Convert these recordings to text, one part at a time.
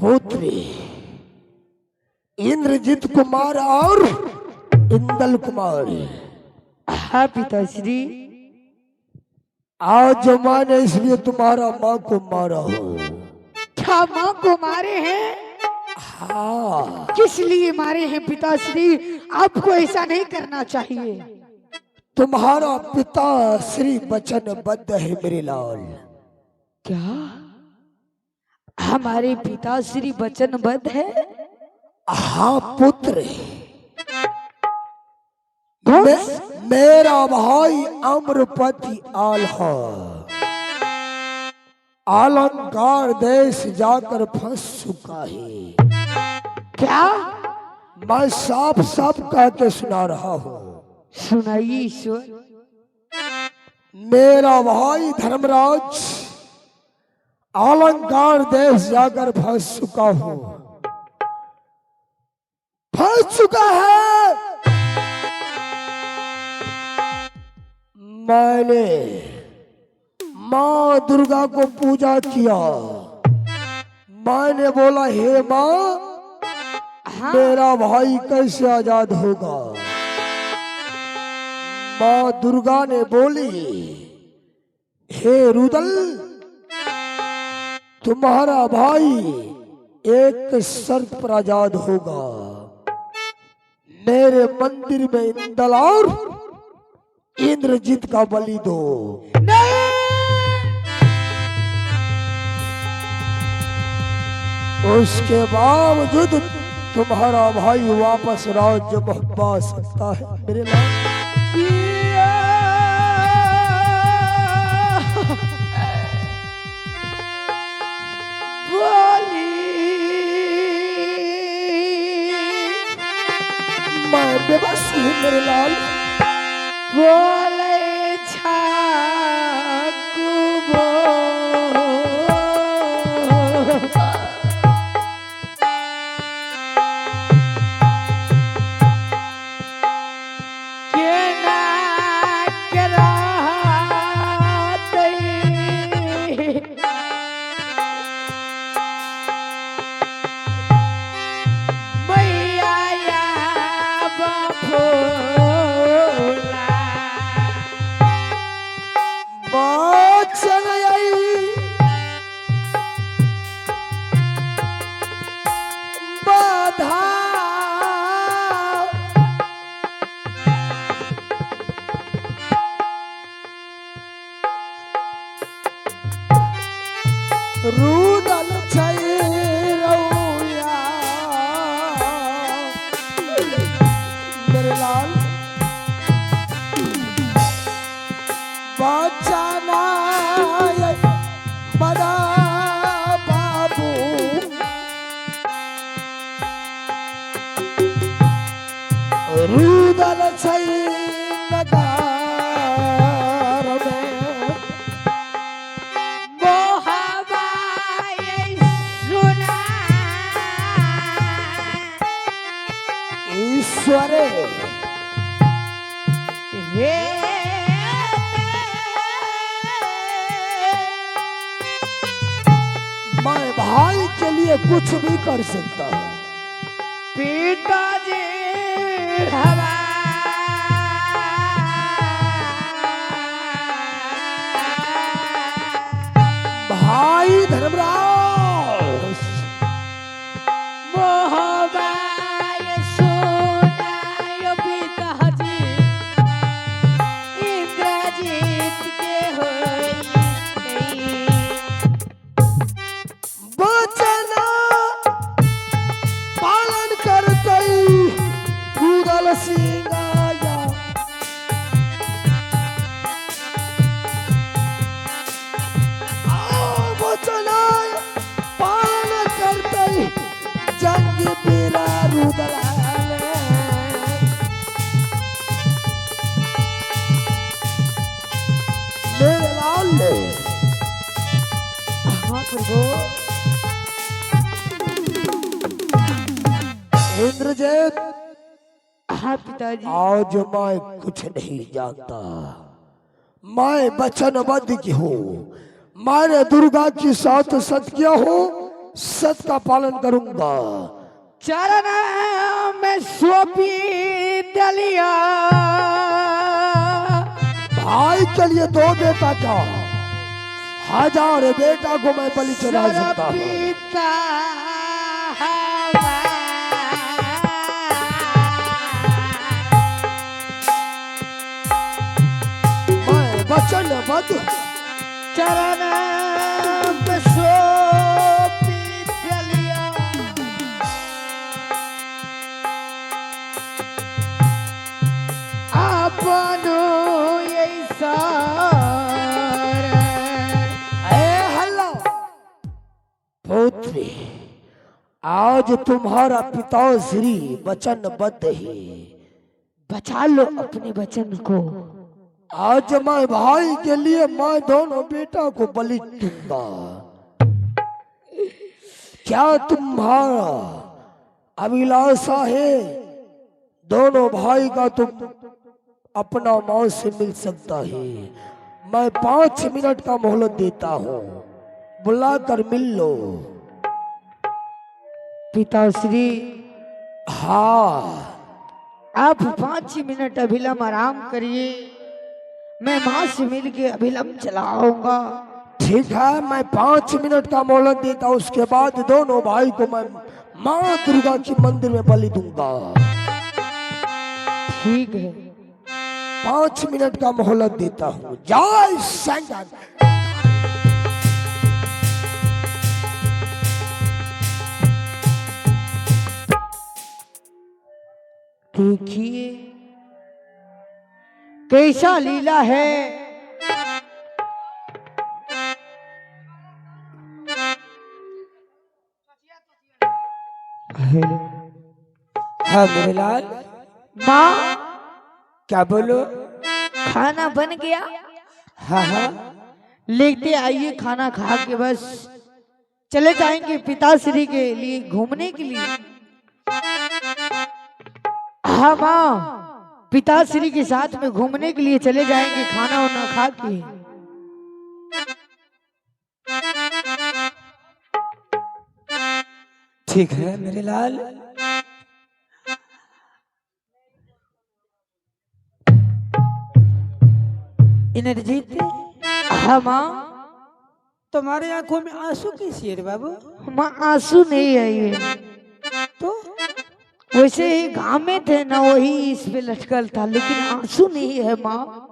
पुत्री इंद्रजीत कुमार और इंदल कुमार। हाँ पिताश्री। आज मैंने इसलिए तुम्हारा माँ को मारा हो। क्या माँ को मारे हैं? हाँ। किस लिए मारे हैं पिताश्री? आपको ऐसा नहीं करना चाहिए। तुम्हारा पिता श्री वचनबद्ध है मेरे लाल। क्या हमारे पिताश्री वचनबद्ध है? हाँ पुत्र। मेरा भाई अमरपति आल्हा अलंकार देश जाकर फंस चुका है। क्या? मैं साफ साफ कह के सुना रहा हूँ। सुनाइए ईश्वर। मेरा भाई धर्मराज अलंकार देश जाकर फंस चुका हूँ, फंस चुका है। मैंने माँ दुर्गा को पूजा किया। मैंने बोला हे माँ, मेरा भाई कैसे आजाद होगा? माँ दुर्गा ने बोली हे रुदल, तुम्हारा भाई एक शर्त पर आजाद होगा। मेरे मंदिर में इंदल और इंद्रजीत का बलि दो। उसके बावजूद तुम्हारा भाई वापस राज्य में पा सकता है मेरे लाल। मैं बेबस हूँ मेरे लाल। बोले छाकू रुदल छैरौया मेरे लाल। बचाना बड़ा बाबू, रुदल छैनगार में ईश्वरे मैं भाई के लिए कुछ भी कर सकता हूँ। पिताजी भाई धर्मराज मोहबाई सुनायो पिताजी इंद्रजीत के होई बचना पालन करते रुदल सिंगाया। बचना पालन करते जंग पीरा रुदल मेरे लाल ने। हाँ प्रभु। इंद्रजीत हाँ पिताजी। आज मैं कुछ नहीं जानता। मैं वचनबद्ध की हूँ। मैंने दुर्गा की साथ सत्य किया हूँ सत का पालन करूंगा। चरण में सौंपी डलिया, भाई के लिए 2 बेटा क्या 1000 बेटा को मैं बलि चढ़ा सकता हूँ। पिता मैं वचनबद्ध चरण में सौंपी डलिया, आपनो ऐसा पुत्री, आज तुम्हारा पिताश्री वचनबद्ध है। बचा लो अपने वचन को। आज मैं भाई के लिए मैं दोनों बेटा को बलि दूंगा। क्या तुम्हारा अभिलाषा है दोनों भाई का तुम अपना मौत से मिल सकता है? मैं 5 मिनट का मोहलत देता हूँ, बुलाकर मिल लो। पिताश्री, हाँ, आप 5 मिनट अभिलम आराम करिए, मैं माँ से मिल के अभिलम चलाऊंगा। ठीक है, मैं 5 मिनट का मोहलत देता हूँ, उसके बाद दोनों भाई को मैं माँ दुर्गा के मंदिर में बलि दूंगा। ठीक है, 5 मिनट का मोहलत देता हूँ। जय शंकर। देखिए कैसा लीला है। हाँ मेरे लाल, माँ क्या बोलो? खाना बन गया? हाँ हाँ, लेते आइए, खाना खा के बस चले जाएंगे पिताश्री के लिए घूमने के लिए। हाँ माँ, पिताश्री के साथ में घूमने के लिए चले जाएंगे खाना वाना खा के। ठीक है मेरे लाल। इंद्रजीत, हाँ माँ। तुम्हारे आंखों में आंसू कैसी है रे बाबू? माँ आंसू नहीं आई है, तो वैसे ही घाम में थे ना, वही इस पे लटकल था, लेकिन आंसू नहीं है माँ।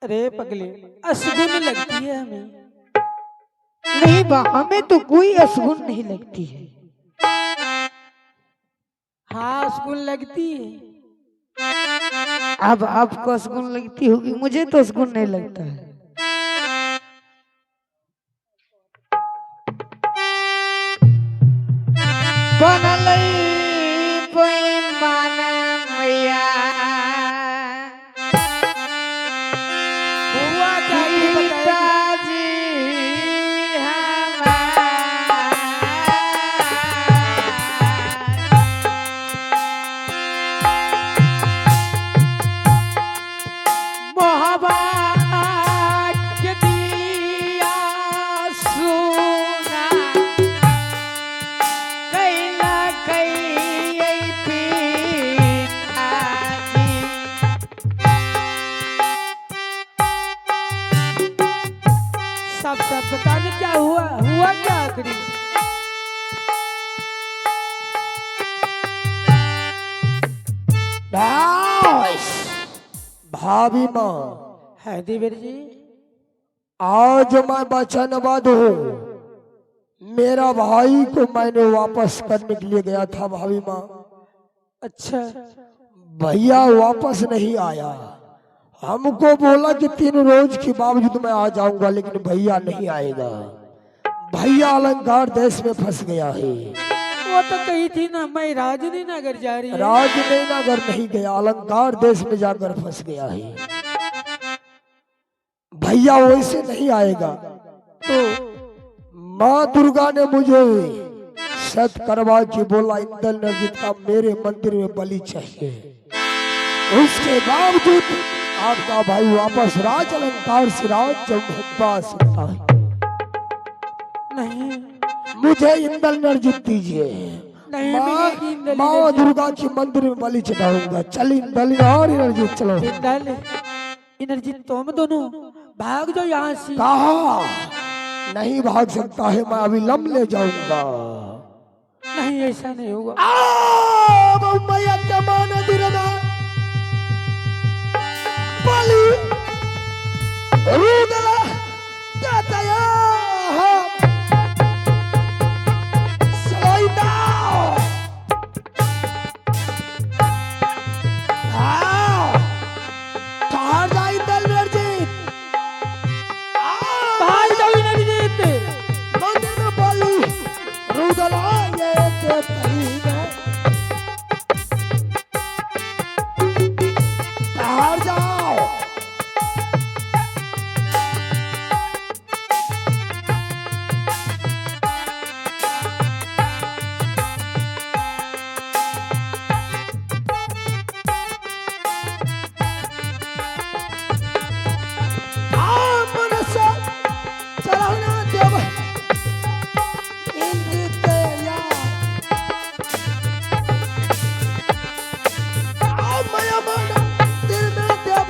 अरे पगले, अशगुन लगती है हमें। नहीं माँ, हमें तो कोई अशगुन नहीं लगती है। हाँ अशगुन लगती है। अब आपको अशगुन लगती होगी, मुझे तो अशगुन नहीं लगता है। हुआ क्या ये बताएगी? सब पता नहीं क्या हुआ, हुआ क्या आखिरी? भाभी माँ, है देवर जी, आज मैं वचनबद्ध हूँ। मेरा भाई को मैंने वापस करने के लिए गया था भाभी माँ। अच्छा भैया वापस नहीं आया। हमको बोला कि 3 रोज के बावजूद मैं आ जाऊंगा, लेकिन भैया नहीं आएगा। भैया अलंकार देश में फंस गया है। वो तो कही थी ना मैं राजनी नगर जा रही हूँ। राजनी नगर नहीं गया, अलंकार देश में जाकर फंस गया है। भैया वैसे नहीं आएगा। तो माँ दुर्गा ने मुझे सत करवा के बोला इंद्र नरजित का मेरे मंदिर में बलि चाहिए। उसके बावजूद आपका भाई वापस राज अलंकार से राज जब पा सकता है। नहीं मुझे इंदल नरजित दीजिए। नहीं मिलेगी इंदल माँ एनर्जी। दुर्गा की मंदिर में बलि चढ़ाऊंगा। चल इंदल और नरजित चलो। इंदल एनर्जी तुम दोनों भाग जाओ यहाँ से। कहा नहीं भाग सकता है, मैं अविलंब ले जाऊंगा। नहीं ऐसा नहीं होगा। मैया क्या माना दिरना बलि रुदला जाता है सलाइदा। कहाँ जाई इंदल नरजित? भाग जाओ एनर्जी। मंदिर में बलि रुदला ये कहीं है। बाहर जाओ। मनसा चढ़ाना देव इंद्र या माया माना दिल में देव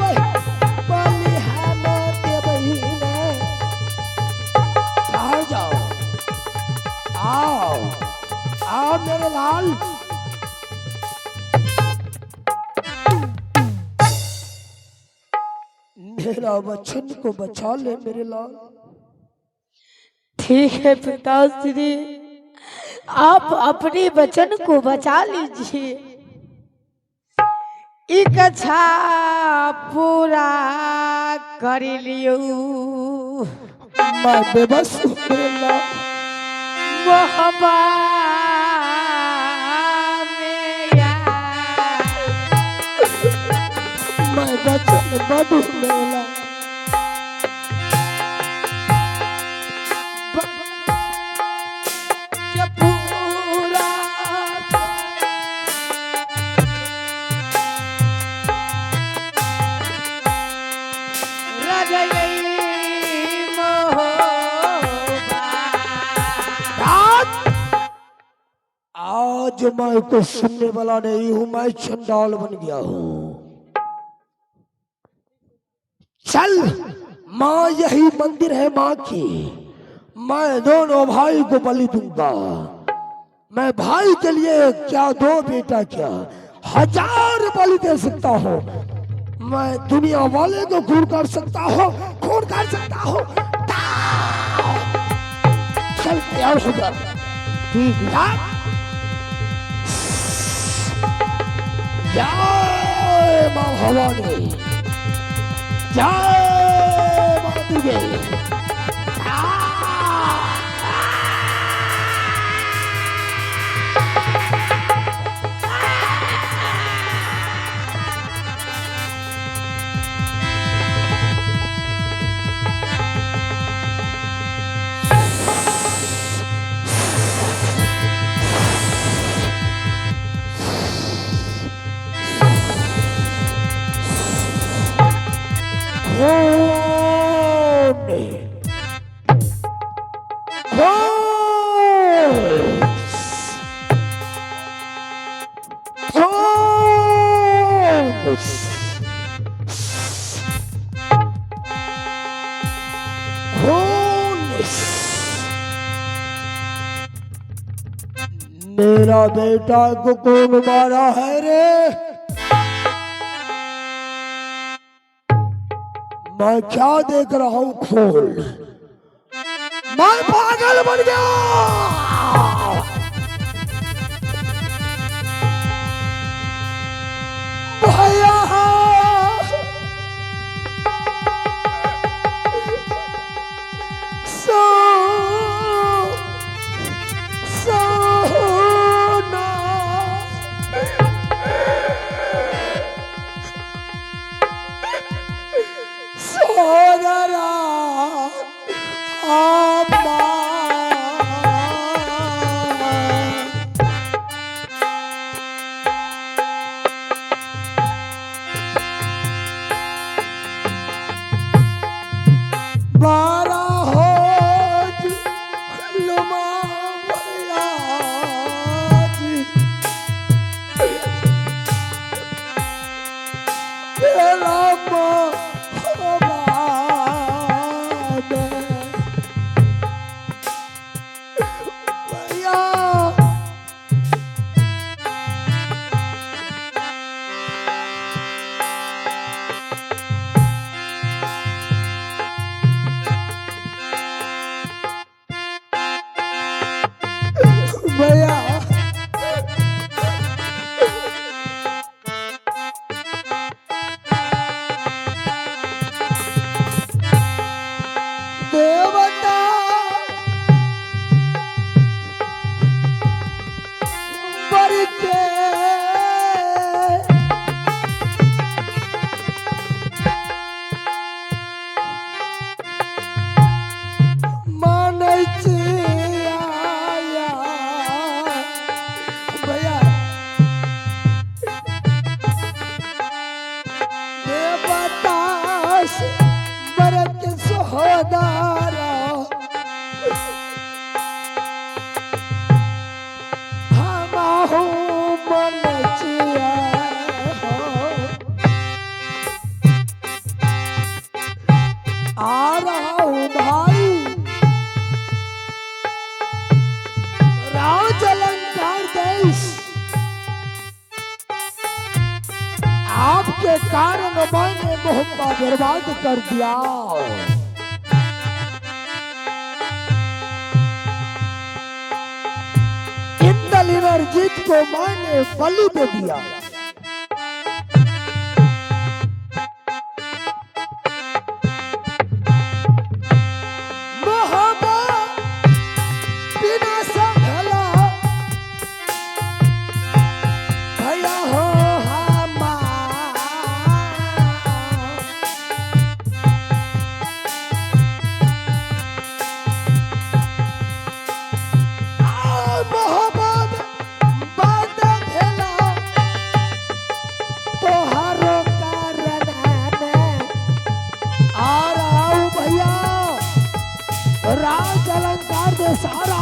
बलि हमें देव ही ने। बाहर जाओ। आओ आओ मेरे लाल। मेरा वचन को बचा ले मेरे लाल। ठीक है पिताश्री, आप अपने वचन को बचा लीजिए। इच्छा पूरा कर लियो। मैं बेबस हूँ मेरे लाल। मोहब्बा मेरा मैं वचन बदू मेरे लाल। पूरा आज मैं कुछ सुनने वाला नहीं हूँ, मैं चंडाल बन गया हूँ। चल माँ यही मंदिर है माँ की। मैं दोनों भाई को बलि दूंगा। मैं भाई के लिए क्या दो बेटा क्या 1000 बलि दे सकता हूँ। मैं दुनिया वाले को खून कर सकता हूँ, खून कर सकता हूँ। चल तैयार हो जा। ठीक है। जय माँ भवानी, जय माँ दुर्गे। मेरा बेटा को कौन मारा है रे? मैं क्या देख रहा हूँ खोल। मैं पागल बन गया। भैया आ रहा हूँ भाई। राज अलंकार देश आपके कारण मैंने मोहब्बा बर्बाद कर दिया। इंदल इंद्रजीत को मैंने बलि दे दिया। राज अलंकार दे सारा